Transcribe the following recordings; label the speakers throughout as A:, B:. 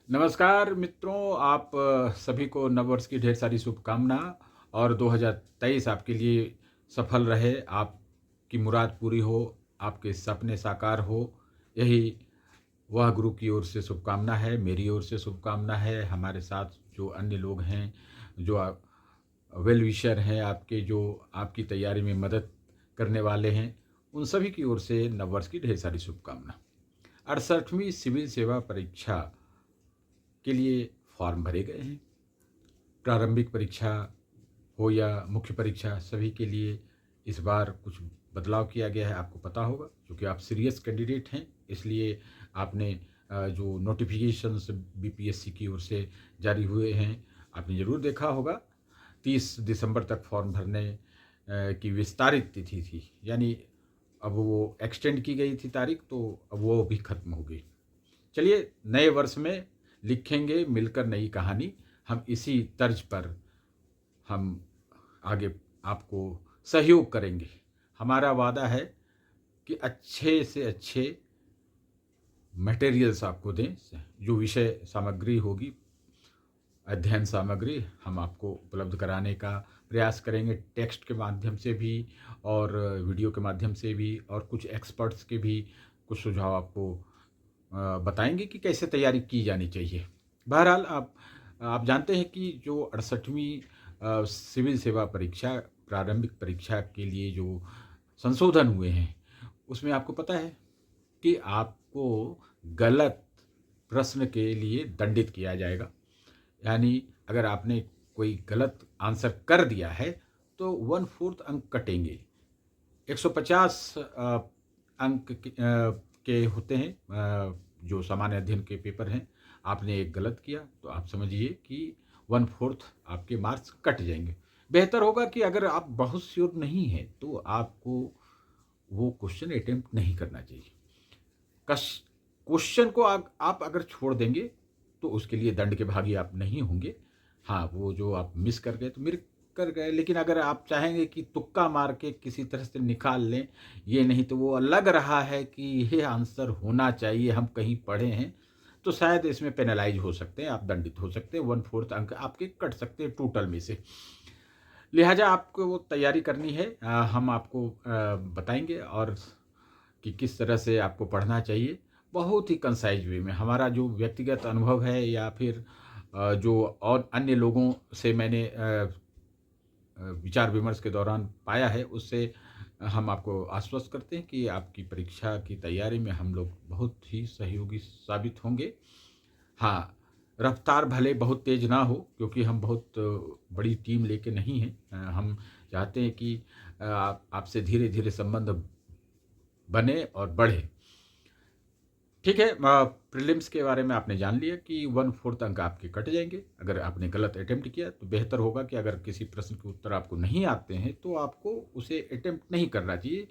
A: नमस्कार मित्रों, आप सभी को नववर्ष की ढेर सारी शुभकामना और 2023 आपके लिए सफल रहे, आपकी मुराद पूरी हो, आपके सपने साकार हो। यही वह गुरु की ओर से शुभकामना है, मेरी ओर से शुभकामना है। हमारे साथ जो अन्य लोग हैं, जो वेल विशर हैं आपके, जो आपकी तैयारी में मदद करने वाले हैं, उन सभी की ओर से नववर्ष की ढेर सारी शुभकामना। 68वीं सिविल सेवा परीक्षा के लिए फॉर्म भरे गए हैं। प्रारंभिक परीक्षा हो या मुख्य परीक्षा, सभी के लिए इस बार कुछ बदलाव किया गया है। आपको पता होगा, क्योंकि आप सीरियस कैंडिडेट हैं, इसलिए आपने जो नोटिफिकेशंस बीपीएससी की ओर से जारी हुए हैं, आपने ज़रूर देखा होगा। 30 दिसंबर तक फॉर्म भरने की विस्तारित तिथि थी, यानी अब वो एक्सटेंड की गई थी तारीख, तो अब वो भी खत्म हो गई। चलिए, नए वर्ष में लिखेंगे मिलकर नई कहानी। हम इसी तर्ज पर हम आगे आपको सहयोग करेंगे। हमारा वादा है कि अच्छे से अच्छे मटेरियल्स आपको दें। जो विषय सामग्री होगी, अध्ययन सामग्री, हम आपको उपलब्ध कराने का प्रयास करेंगे, टेक्स्ट के माध्यम से भी और वीडियो के माध्यम से भी, और कुछ एक्सपर्ट्स के भी कुछ सुझाव आपको बताएंगे कि कैसे तैयारी की जानी चाहिए। बहरहाल, आप जानते हैं कि जो 68वीं सिविल सेवा परीक्षा, प्रारंभिक परीक्षा के लिए जो संशोधन हुए हैं, उसमें आपको पता है कि आपको गलत प्रश्न के लिए दंडित किया जाएगा। यानी अगर आपने कोई गलत आंसर कर दिया है तो 1/4 अंक कटेंगे। 150 अंक के होते हैं जो सामान्य अध्ययन के पेपर हैं। आपने एक गलत किया तो आप समझिए कि 1/4 आपके मार्क्स कट जाएंगे। बेहतर होगा कि अगर आप बहुत श्योर नहीं हैं तो आपको वो क्वेश्चन अटेम्प्ट नहीं करना चाहिए। क्वेश्चन को आप अगर छोड़ देंगे तो उसके लिए दंड के भागी आप नहीं होंगे। हाँ, वो जो आप मिस कर गए तो मिस कर गए, लेकिन अगर आप चाहेंगे कि तुक्का मार के किसी तरह से निकाल लें, ये नहीं तो वो लग रहा है कि ये आंसर होना चाहिए, हम कहीं पढ़े हैं, तो शायद इसमें पेनलाइज हो सकते हैं, आप दंडित हो सकते हैं। 1/4 अंक आपके कट सकते हैं टोटल में से। लिहाजा आपको वो तैयारी करनी है। हम आपको बताएंगे और कि किस तरह से आपको पढ़ना चाहिए, बहुत ही कंसाइज वे में। हमारा जो व्यक्तिगत अनुभव है या फिर जो और अन्य लोगों से मैंने विचार विमर्श के दौरान पाया है, उससे हम आपको आश्वस्त करते हैं कि आपकी परीक्षा की तैयारी में हम लोग बहुत ही सहयोगी साबित होंगे। हाँ, रफ्तार भले बहुत तेज ना हो, क्योंकि हम बहुत बड़ी टीम लेके नहीं हैं। हम चाहते हैं कि आपसे धीरे धीरे संबंध बने और बढ़े। ठीक है, प्रीलिम्स के बारे में आपने जान लिया कि 1/4 अंक आपके कट जाएंगे अगर आपने गलत अटेम्प्ट किया। तो बेहतर होगा कि अगर किसी प्रश्न के उत्तर आपको नहीं आते हैं तो आपको उसे अटेम्प्ट नहीं करना चाहिए।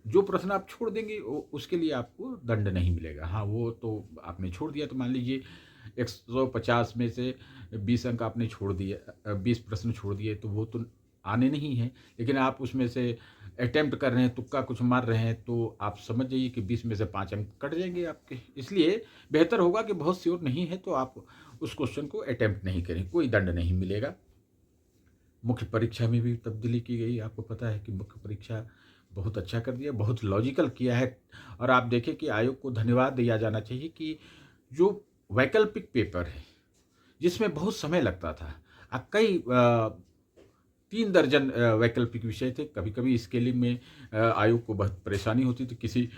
A: जो प्रश्न आप छोड़ देंगे उसके लिए आपको दंड नहीं मिलेगा। हाँ, वो तो आपने छोड़ दिया तो मान लीजिए 150 में से 20 अंक आपने छोड़ दिए, 20 प्रश्न छोड़ दिए, तो वो तो आने नहीं हैं। लेकिन आप उसमें से अटेम्प्ट कर रहे हैं, तुक्का कुछ मार रहे हैं, तो आप समझ जाइए कि 20 में से 5 अंक कट जाएंगे आपके। इसलिए बेहतर होगा कि बहुत श्योर नहीं है तो आप उस क्वेश्चन को अटेम्प्ट नहीं करें, कोई दंड नहीं मिलेगा। मुख्य परीक्षा में भी तब्दीली की गई। आपको पता है कि मुख्य परीक्षा बहुत अच्छा कर दिया, बहुत लॉजिकल किया है। और आप देखें कि आयोग को धन्यवाद दिया जाना चाहिए कि जो वैकल्पिक पेपर है, जिसमें बहुत समय लगता था, कई 3 दर्जन वैकल्पिक विषय थे। कभी कभी स्केलिंग में आयोग को बहुत परेशानी होती थी। किसी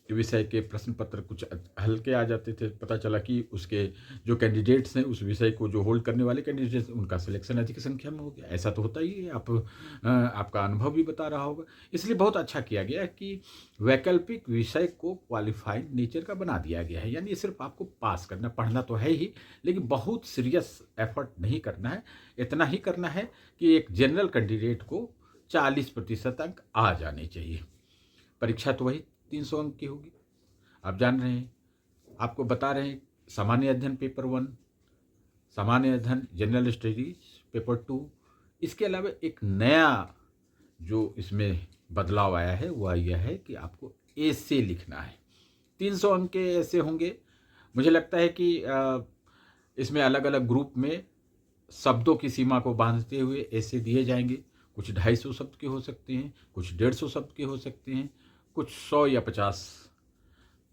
A: विषय के प्रश्न पत्र कुछ हल्के आ जाते थे, पता चला कि उसके जो कैंडिडेट्स हैं, उस विषय को जो होल्ड करने वाले कैंडिडेट्स, उनका सिलेक्शन अधिक संख्या में हो गया। ऐसा तो होता ही है, आपका अनुभव भी बता रहा होगा। इसलिए बहुत अच्छा किया गया है कि वैकल्पिक विषय को क्वालिफाइड नेचर का बना दिया गया है। यानी सिर्फ आपको पास करना, पढ़ना तो है ही, लेकिन बहुत सीरियस एफर्ट नहीं करना है। इतना ही करना है कि एक जनरल कैंडिडेट को 40% अंक आ जाने चाहिए। परीक्षा तो वही 300 अंक की होगी। आप जान रहे हैं, आपको बता रहे हैं, सामान्य अध्ययन पेपर 1, सामान्य अध्ययन जनरल स्टडीज पेपर 2। इसके अलावा एक नया जो इसमें बदलाव आया है वह यह है कि आपको ऐसे लिखना है। 300 अंक के ऐसे होंगे, मुझे लगता है कि इसमें अलग-अलग ग्रुप में शब्दों की सीमा को बाँधते हुए ऐसे दिए जाएँगे, कुछ 250 शब्द के हो सकते हैं, कुछ 150 शब्द के हो सकते हैं, कुछ 100 या 50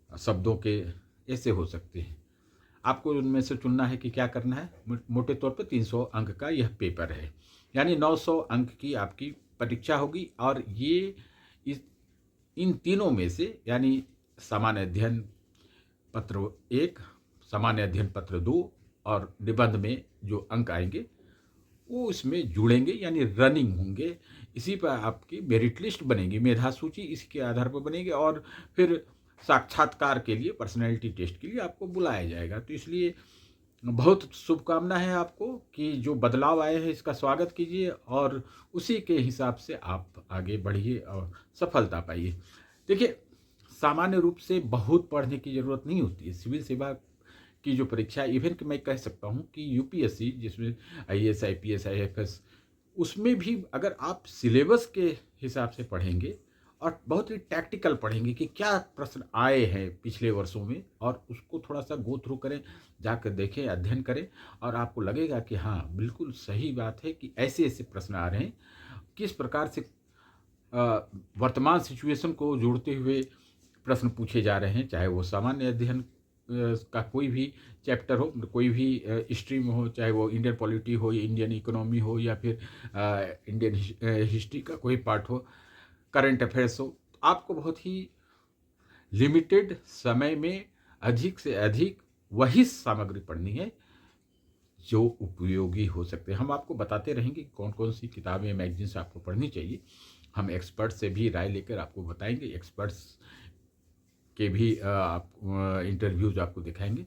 A: शब्दों के ऐसे हो सकते हैं। आपको उनमें से चुनना है कि क्या करना है। मोटे तौर पे 300 अंक का यह पेपर है, यानी 900 अंक की आपकी परीक्षा होगी और ये इस इन तीनों में से यानी सामान्य अध्ययन पत्र 1, सामान्य अध्ययन पत्र 2 और निबंध में जो अंक आएँगे, वो इसमें जुड़ेंगे यानी रनिंग होंगे। इसी पर आपकी मेरिट लिस्ट बनेगी, मेधा सूची इसके आधार पर बनेगी और फिर साक्षात्कार के लिए, पर्सनैलिटी टेस्ट के लिए आपको बुलाया जाएगा। तो इसलिए बहुत शुभकामना है आपको कि जो बदलाव आए हैं इसका स्वागत कीजिए और उसी के हिसाब से आप आगे बढ़िए और सफलता पाइए। देखिए, सामान्य रूप से बहुत पढ़ने की ज़रूरत नहीं होती है। सिविल सेवा की जो परीक्षा, इवन कि मैं कह सकता हूँ कि यूपीएससी, जिसमें आईएएस, आईपीएस, आईएफएस, उसमें भी अगर आप सिलेबस के हिसाब से पढ़ेंगे और बहुत ही टैक्टिकल पढ़ेंगे कि क्या प्रश्न आए हैं पिछले वर्षों में और उसको थोड़ा-सा गो थ्रू करें, जाकर देखें, अध्ययन करें और आपको लगेगा कि हाँ, बिल्कुल सही बात है कि ऐसे-ऐसे प्रश्न आ रहे हैं। किस प्रकार से वर्तमान सिचुएशन को जोड़ते हुए प्रश्न पूछे जा रहे हैं, चाहे वो सामान्य अध्ययन का कोई भी चैप्टर हो, कोई भी स्ट्रीम हो, चाहे वो इंडियन पॉलिटी हो, इंडियन इकोनॉमी हो या फिर इंडियन हिस्ट्री का कोई पार्ट हो, करंट अफेयर्स हो। आपको बहुत ही लिमिटेड समय में अधिक से अधिक वही सामग्री पढ़नी है जो उपयोगी हो सकते हैं। हम आपको बताते रहेंगे कि कौन-कौन सी किताबें, मैगज़ीन्स आपको पढ़नी चाहिए। हम एक्सपर्ट से भी राय लेकर आपको बताएँगे, एक्सपर्ट्स के भी आप इंटरव्यूज़ आपको दिखाएँगे।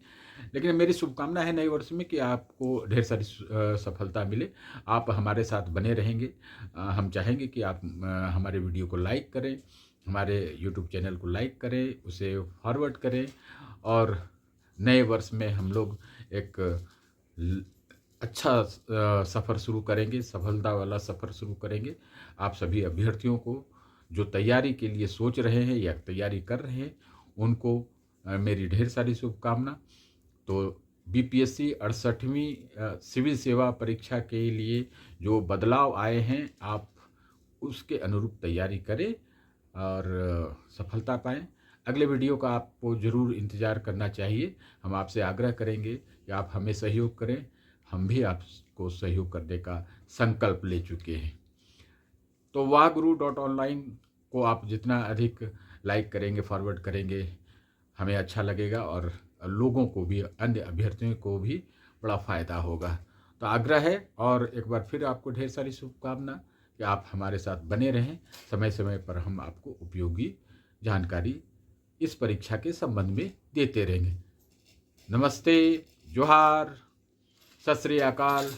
A: लेकिन मेरी शुभकामना है नए वर्ष में कि आपको ढेर सारी सफलता मिले। आप हमारे साथ बने रहेंगे। हम चाहेंगे कि आप हमारे वीडियो को लाइक करें, हमारे यूट्यूब चैनल को लाइक करें, उसे फॉरवर्ड करें और नए वर्ष में हम लोग एक ल अच्छा सफ़र शुरू करेंगे, सफलता वाला सफ़र शुरू करेंगे। आप सभी अभ्यर्थियों को जो तैयारी के लिए सोच रहे हैं या तैयारी कर रहे हैं, उनको मेरी ढेर सारी शुभकामना। तो बीपीएससी 68वीं सिविल सेवा परीक्षा के लिए जो बदलाव आए हैं, आप उसके अनुरूप तैयारी करें और सफलता पाएँ। अगले वीडियो का आपको ज़रूर इंतज़ार करना चाहिए। हम आपसे आग्रह करेंगे कि आप हमें सहयोग करें। हम भी आपको सहयोग करने का संकल्प ले चुके हैं। तो वाहगुरु.online को आप जितना अधिक लाइक करेंगे, फॉरवर्ड करेंगे, हमें अच्छा लगेगा और लोगों को भी, अन्य अभ्यर्थियों को भी बड़ा फ़ायदा होगा। तो आग्रह है और एक बार फिर आपको ढेर सारी शुभकामना कि आप हमारे साथ बने रहें। समय-समय पर हम आपको उपयोगी जानकारी इस परीक्षा के संबंध में देते रहेंगे। नमस्ते, जोहार, सत श्री अकाल।